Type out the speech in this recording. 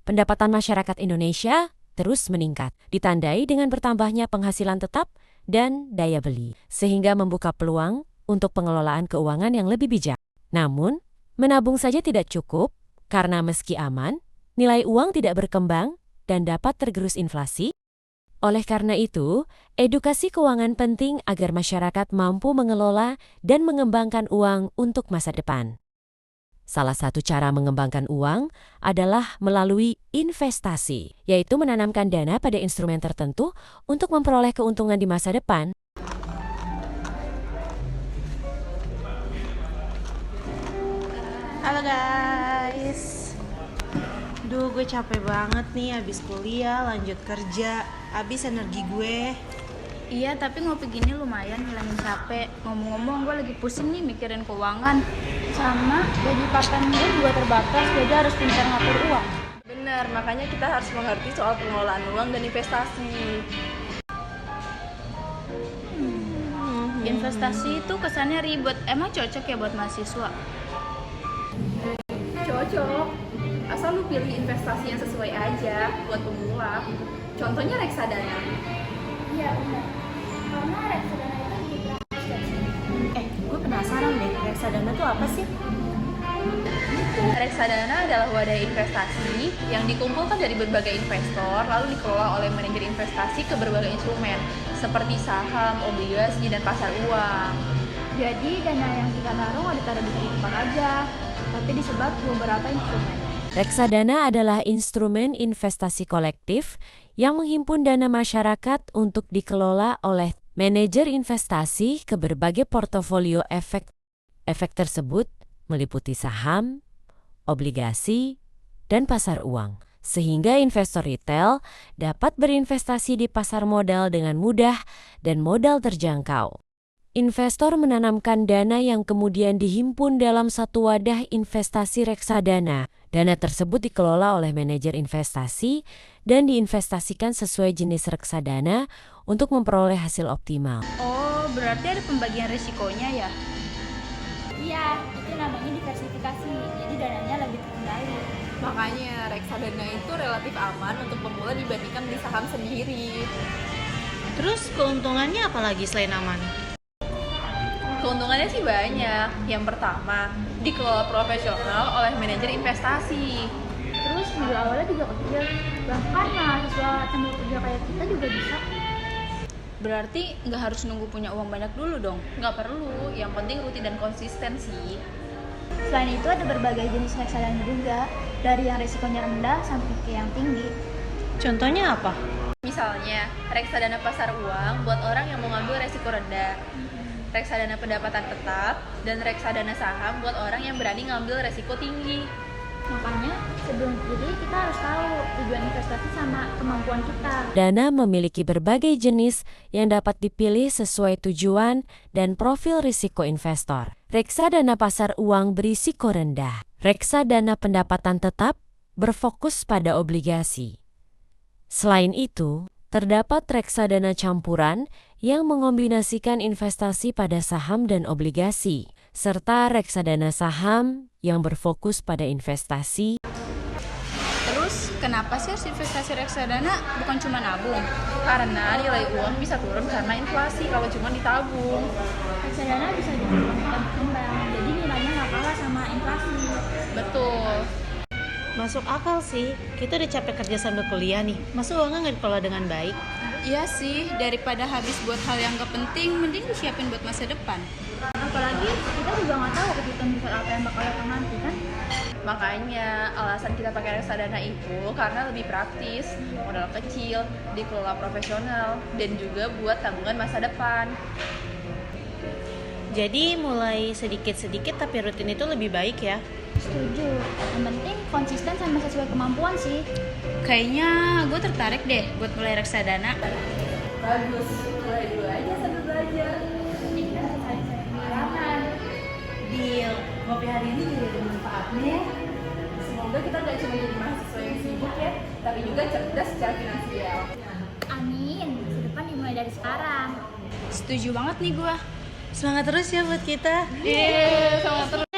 pendapatan masyarakat Indonesia terus meningkat, ditandai dengan bertambahnya penghasilan tetap dan daya beli, sehingga membuka peluang untuk pengelolaan keuangan yang lebih bijak. Namun, menabung saja tidak cukup, karena meski aman, nilai uang tidak berkembang dan dapat tergerus inflasi. Oleh karena itu, edukasi keuangan penting agar masyarakat mampu mengelola dan mengembangkan uang untuk masa depan. Salah satu cara mengembangkan uang adalah melalui investasi, yaitu menanamkan dana pada instrumen tertentu untuk memperoleh keuntungan di masa depan. Halo guys. Gue capek banget nih abis kuliah, lanjut kerja, abis energi gue. Iya, tapi ngopi gini lumayan hilangin capek. Ngomong-ngomong, gue lagi pusing nih mikirin keuangan. Sama, gaji part-time gue juga terbatas, jadi harus pintar ngatur uang. Benar, makanya kita harus mengerti soal pengelolaan uang dan investasi. Investasi itu kesannya ribet, emang cocok ya buat mahasiswa? Cocok, asal lu pilih investasi yang sesuai aja buat pemula. Contohnya reksadana. Iya, benar. Karena reksadana itu juga Gue penasaran deh, reksadana tuh apa sih? Reksadana adalah wadah investasi yang dikumpulkan dari berbagai investor lalu dikelola oleh manajer investasi ke berbagai instrumen seperti saham, obligasi, dan pasar uang. Jadi dana yang kita taruh nggak ditaruh di tempat aja, tapi disebar ke beberapa instrumen. Reksadana adalah instrumen investasi kolektif yang menghimpun dana masyarakat untuk dikelola oleh manajer investasi ke berbagai portofolio efek. Efek tersebut meliputi saham, obligasi, dan pasar uang, sehingga investor retail dapat berinvestasi di pasar modal dengan mudah dan modal terjangkau. Investor menanamkan dana yang kemudian dihimpun dalam satu wadah investasi reksadana. Dana tersebut dikelola oleh manajer investasi dan diinvestasikan sesuai jenis reksadana untuk memperoleh hasil optimal. Oh, berarti ada pembagian risikonya ya? Iya, itu namanya diversifikasi, jadi dananya lebih terkendali. Makanya reksadana itu relatif aman untuk pemula dibandingkan beli saham sendiri. Terus keuntungannya apa lagi selain aman? Keuntungannya sih banyak. Yang pertama, dikelola profesional oleh manajer investasi. Terus modal awalnya juga kecil, bahkan mahasiswa sambil kerja kayak kita juga bisa. Berarti nggak harus nunggu punya uang banyak dulu dong? Nggak perlu, yang penting rutin dan konsisten sih. Selain itu ada berbagai jenis reksadana juga, dari yang risikonya rendah sampai ke yang tinggi. Contohnya apa? Misalnya, reksadana pasar uang buat orang yang mau ngambil resiko rendah. Reksadana pendapatan tetap, dan reksadana saham buat orang yang berani ngambil resiko tinggi. Makanya sebelum pilih kita harus tahu tujuan investasi sama kemampuan kita. Dana memiliki berbagai jenis yang dapat dipilih sesuai tujuan dan profil risiko investor. Reksadana pasar uang berisiko rendah. Reksadana pendapatan tetap berfokus pada obligasi. Selain itu, terdapat reksadana campuran yang mengombinasikan investasi pada saham dan obligasi, serta reksadana saham yang berfokus pada investasi. Terus kenapa sih harus investasi reksadana, bukan cuma nabung? Karena nilai uang bisa turun karena inflasi kalau cuma ditabung. Reksadana bisa dimanfaatkan berkembang, jadi nilainya nggak kalah sama inflasi. Betul. Masuk akal sih, kita udah capek kerja sambil kuliah nih. Masa uangnya nggak dikelola dengan baik? Iya sih, daripada habis buat hal yang gak penting, mending disiapin buat masa depan. Apalagi kita juga nggak tahu kebutuhan besar apa yang bakal datang nanti kan. Makanya alasan kita pakai reksadana itu karena lebih praktis, modal kecil, dikelola profesional, dan juga buat tabungan masa depan. Jadi mulai sedikit-sedikit tapi rutin itu lebih baik ya? Setuju, yang penting konsisten sama sesuai kemampuan sih. Kayaknya gue tertarik deh buat mulai reksadana. Bagus, mulai dulu aja sambil belajar. Kita harus saling-saling pengalaman. Deal, ngopi hari ini juga ada manfaatnya ya. Semoga kita gak cuma jadi mahasiswa yang sibuk ya, tapi juga cerdas secara finansial. Amin, masa depan dimulai dari sekarang. Setuju banget nih gue. Semangat terus ya buat kita. Sama terus.